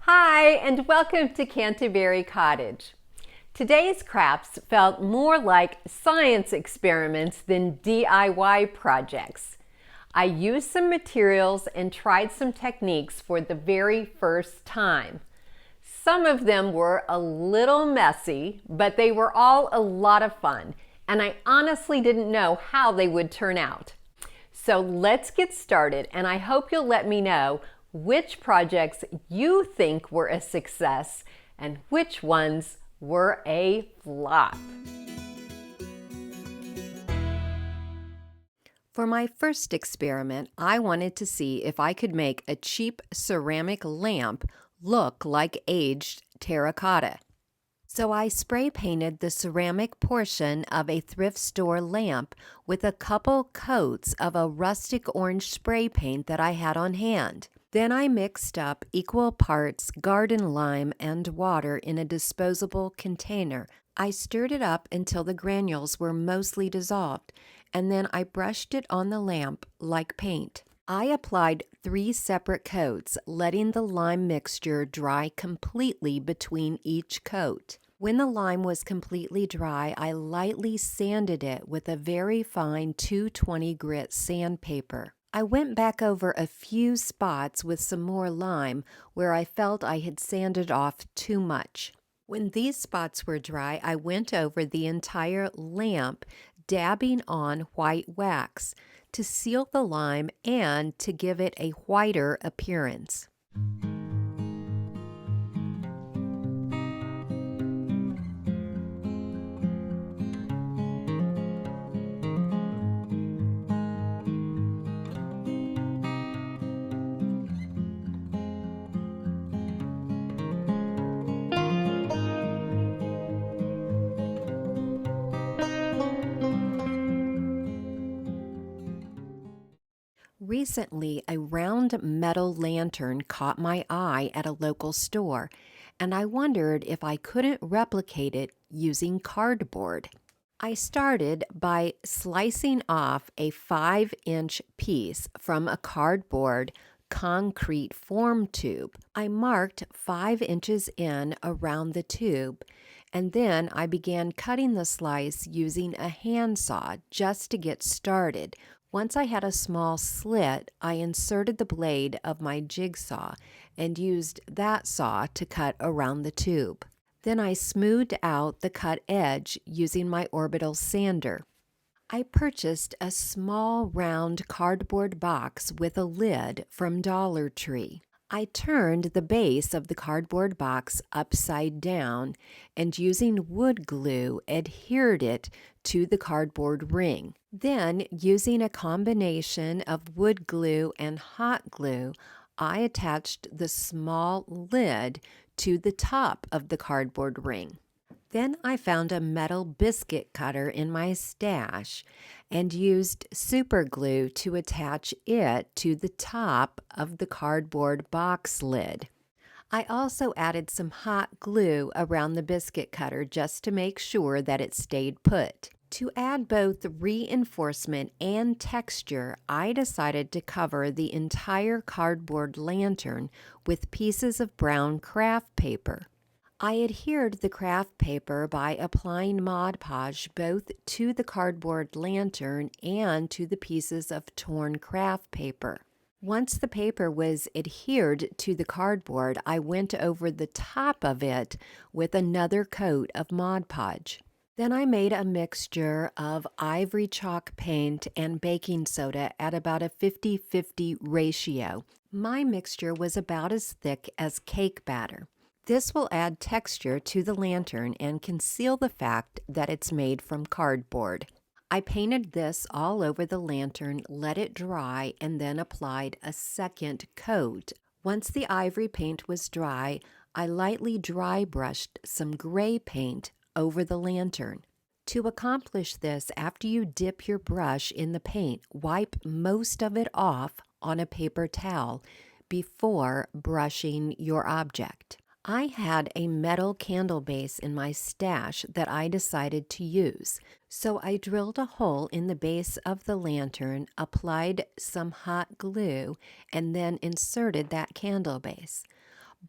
Hi, and welcome to Canterbury Cottage. Today's crafts felt more like science experiments than DIY projects. I used some materials and tried some techniques for the very first time. Some of them were a little messy, but they were all a lot of fun, and I honestly didn't know how they would turn out. So let's get started, and I hope you'll let me know which projects you think were a success and which ones were a flop. For my first experiment, I wanted to see if I could make a cheap ceramic lamp look like aged terracotta. So I spray painted the ceramic portion of a thrift store lamp with a couple coats of a rustic orange spray paint that I had on hand. Then I mixed up equal parts garden lime and water in a disposable container. I stirred it up until the granules were mostly dissolved, and then I brushed it on the lamp like paint. I applied 3 separate coats, letting the lime mixture dry completely between each coat. When the lime was completely dry, I lightly sanded it with a very fine 220 grit sandpaper. I went back over a few spots with some more lime where I felt I had sanded off too much. When these spots were dry, I went over the entire lamp, dabbing on white wax to seal the lime and to give it a whiter appearance. Recently, a round metal lantern caught my eye at a local store, and I wondered if I couldn't replicate it using cardboard. I started by slicing off a 5-inch piece from a cardboard concrete form tube. I marked 5 inches in around the tube, and then I began cutting the slice using a handsaw just to get started. Once I had a small slit, I inserted the blade of my jigsaw and used that saw to cut around the tube. Then I smoothed out the cut edge using my orbital sander. I purchased a small round cardboard box with a lid from Dollar Tree. I turned the base of the cardboard box upside down and using wood glue adhered it to the cardboard ring. Then, using a combination of wood glue and hot glue, I attached the small lid to the top of the cardboard ring. Then I found a metal biscuit cutter in my stash and used super glue to attach it to the top of the cardboard box lid. I also added some hot glue around the biscuit cutter just to make sure that it stayed put. To add both reinforcement and texture, I decided to cover the entire cardboard lantern with pieces of brown craft paper. I adhered the craft paper by applying Mod Podge both to the cardboard lantern and to the pieces of torn craft paper. Once the paper was adhered to the cardboard, I went over the top of it with another coat of Mod Podge. Then I made a mixture of ivory chalk paint and baking soda at about a 50-50 ratio. My mixture was about as thick as cake batter. This will add texture to the lantern and conceal the fact that it's made from cardboard. I painted this all over the lantern, let it dry, and then applied a second coat. Once the ivory paint was dry, I lightly dry brushed some gray paint over the lantern. To accomplish this, after you dip your brush in the paint, wipe most of it off on a paper towel before brushing your object. I had a metal candle base in my stash that I decided to use, so I drilled a hole in the base of the lantern, applied some hot glue, and then inserted that candle base.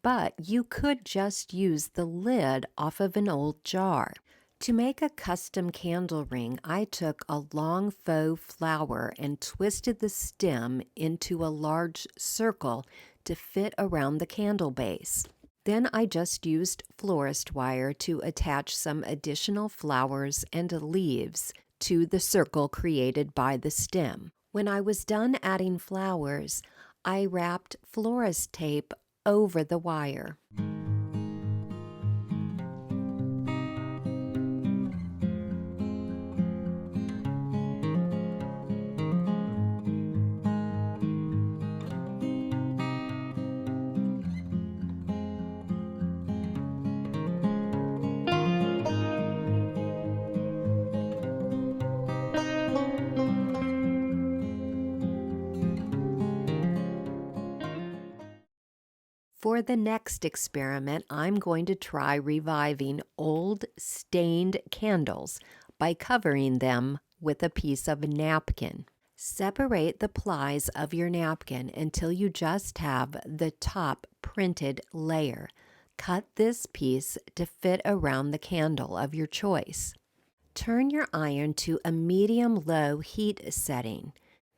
but you could just use the lid off of an old jar. To make a custom candle ring, I took a long faux flower and twisted the stem into a large circle to fit around the candle base. Then I just used florist wire to attach some additional flowers and leaves to the circle created by the stem. When I was done adding flowers, I wrapped florist tape over the wire. For the next experiment, I'm going to try reviving old stained candles by covering them with a piece of napkin. Separate the plies of your napkin until you just have the top printed layer. Cut this piece to fit around the candle of your choice. Turn your iron to a medium-low heat setting.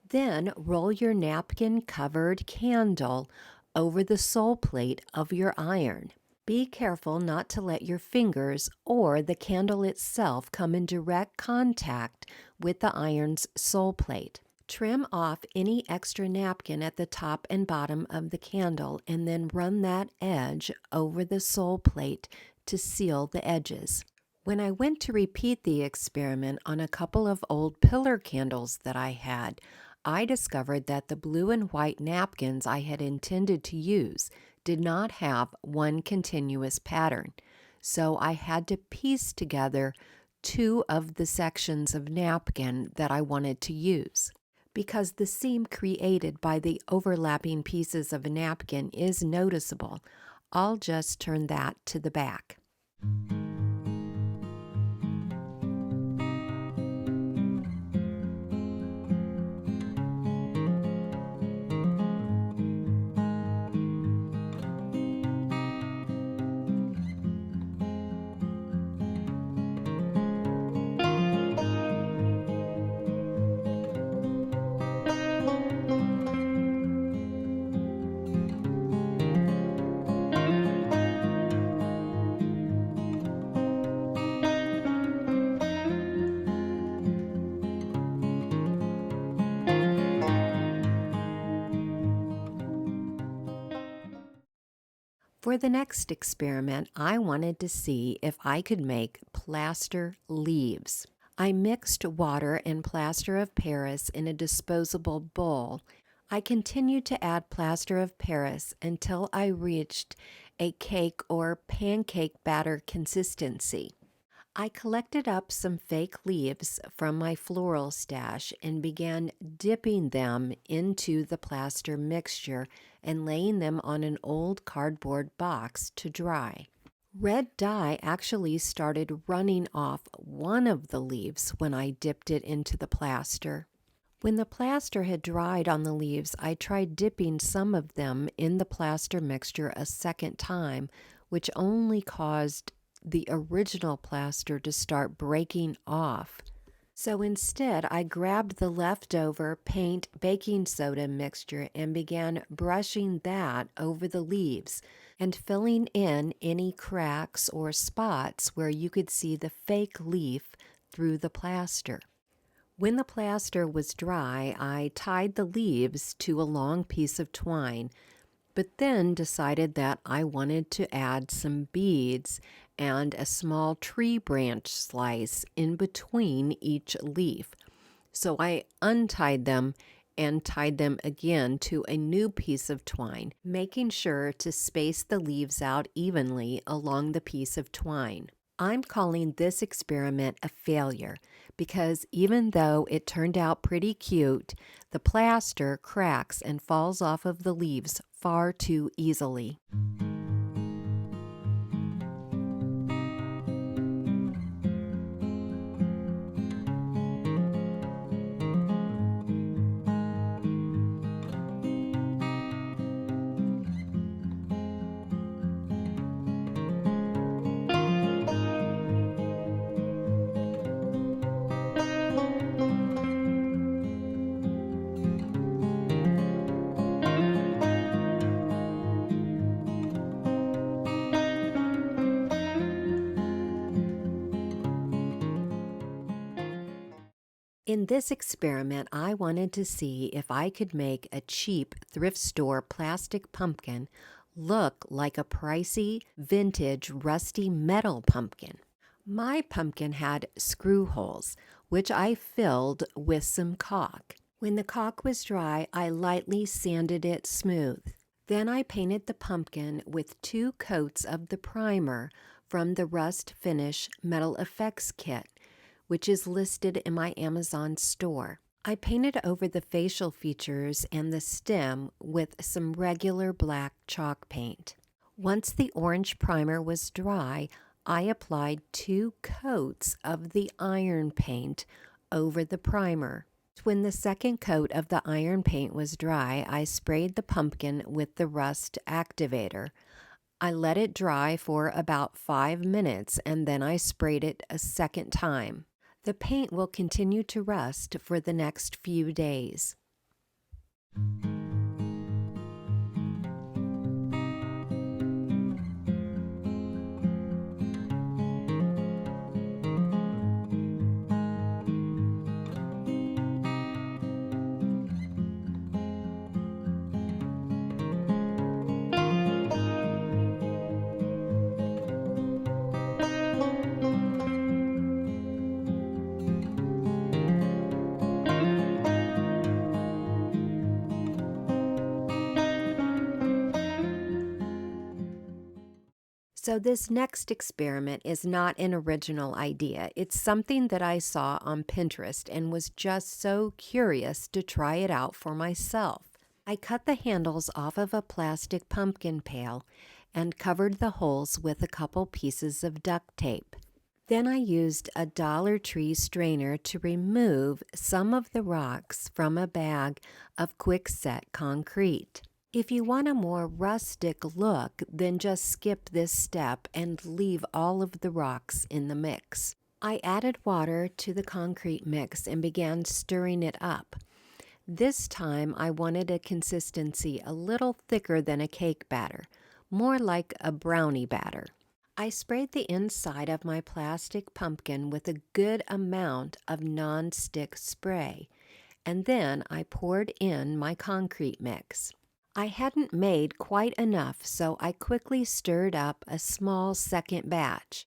Then roll your napkin-covered candle over the sole plate of your iron. Be careful not to let your fingers or the candle itself come in direct contact with the iron's sole plate. Trim off any extra napkin at the top and bottom of the candle and then run that edge over the sole plate to seal the edges. When I went to repeat the experiment on a couple of old pillar candles that I had, I discovered that the blue and white napkins I had intended to use did not have one continuous pattern, so I had to piece together two of the sections of napkin that I wanted to use. Because the seam created by the overlapping pieces of a napkin is noticeable, I'll just turn that to the back. For the next experiment, I wanted to see if I could make plaster leaves. I mixed water and plaster of Paris in a disposable bowl. I continued to add plaster of Paris until I reached a cake or pancake batter consistency. I collected up some fake leaves from my floral stash and began dipping them into the plaster mixture and laying them on an old cardboard box to dry. Red dye actually started running off one of the leaves when I dipped it into the plaster. When the plaster had dried on the leaves, I tried dipping some of them in the plaster mixture a second time, which only caused the original plaster to start breaking off. So instead, I grabbed the leftover paint baking soda mixture and began brushing that over the leaves and filling in any cracks or spots where you could see the fake leaf through the plaster. When the plaster was dry, I tied the leaves to a long piece of twine, but then decided that I wanted to add some beads and a small tree branch slice in between each leaf. So I untied them and tied them again to a new piece of twine, making sure to space the leaves out evenly along the piece of twine. I'm calling this experiment a failure because even though it turned out pretty cute, the plaster cracks and falls off of the leaves far too easily. In this experiment, I wanted to see if I could make a cheap thrift store plastic pumpkin look like a pricey, vintage, rusty metal pumpkin. My pumpkin had screw holes, which I filled with some caulk. When the caulk was dry, I lightly sanded it smooth. Then I painted the pumpkin with 2 coats of the primer from the Rust Finish Metal Effects Kit, which is listed in my Amazon store. I painted over the facial features and the stem with some regular black chalk paint. Once the orange primer was dry, I applied 2 coats of the iron paint over the primer. When the second coat of the iron paint was dry, I sprayed the pumpkin with the rust activator. I let it dry for about 5 minutes and then I sprayed it a second time. The paint will continue to rust for the next few days. So this next experiment is not an original idea. It's something that I saw on Pinterest and was just so curious to try it out for myself. I cut the handles off of a plastic pumpkin pail and covered the holes with a couple pieces of duct tape. Then I used a Dollar Tree strainer to remove some of the rocks from a bag of quickset concrete. If you want a more rustic look, then just skip this step and leave all of the rocks in the mix. I added water to the concrete mix and began stirring it up. This time I wanted a consistency a little thicker than a cake batter, more like a brownie batter. I sprayed the inside of my plastic pumpkin with a good amount of non-stick spray, and then I poured in my concrete mix. I hadn't made quite enough, so I quickly stirred up a small second batch.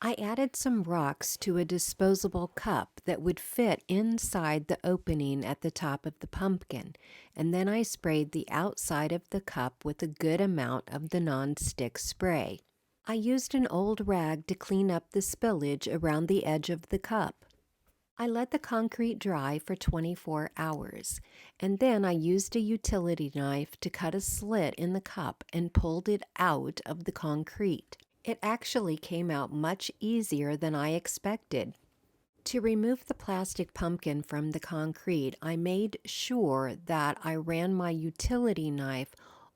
I added some rocks to a disposable cup that would fit inside the opening at the top of the pumpkin, and then I sprayed the outside of the cup with a good amount of the non-stick spray. I used an old rag to clean up the spillage around the edge of the cup. I let the concrete dry for 24 hours, and then I used a utility knife to cut a slit in the cup and pulled it out of the concrete. It actually came out much easier than I expected. To remove the plastic pumpkin from the concrete, I made sure that I ran my utility knife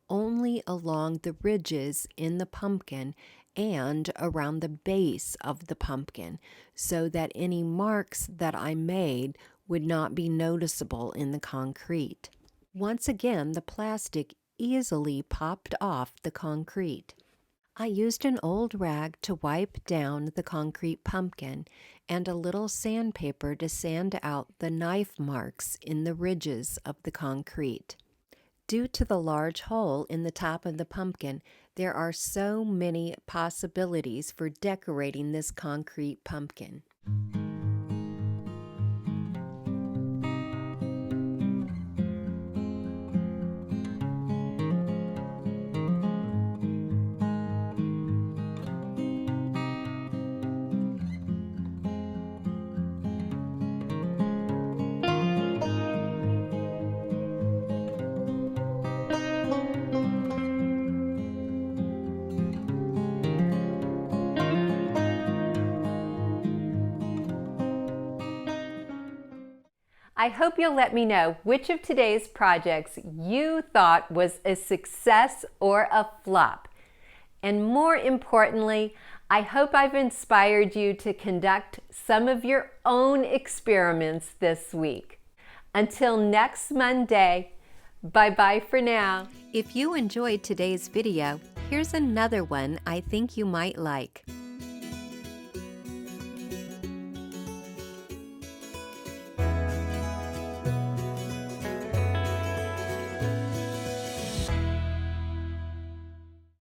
only along the ridges in the pumpkin and around the base of the pumpkin, so that any marks that I made would not be noticeable in the concrete. Once again, the plastic easily popped off the concrete. I used an old rag to wipe down the concrete pumpkin and a little sandpaper to sand out the knife marks in the ridges of the concrete. Due to the large hole in the top of the pumpkin, there are so many possibilities for decorating this concrete pumpkin. I hope you'll let me know which of today's projects you thought was a success or a flop. And more importantly, I hope I've inspired you to conduct some of your own experiments this week. Until next Monday, bye-bye for now. If you enjoyed today's video, here's another one I think you might like.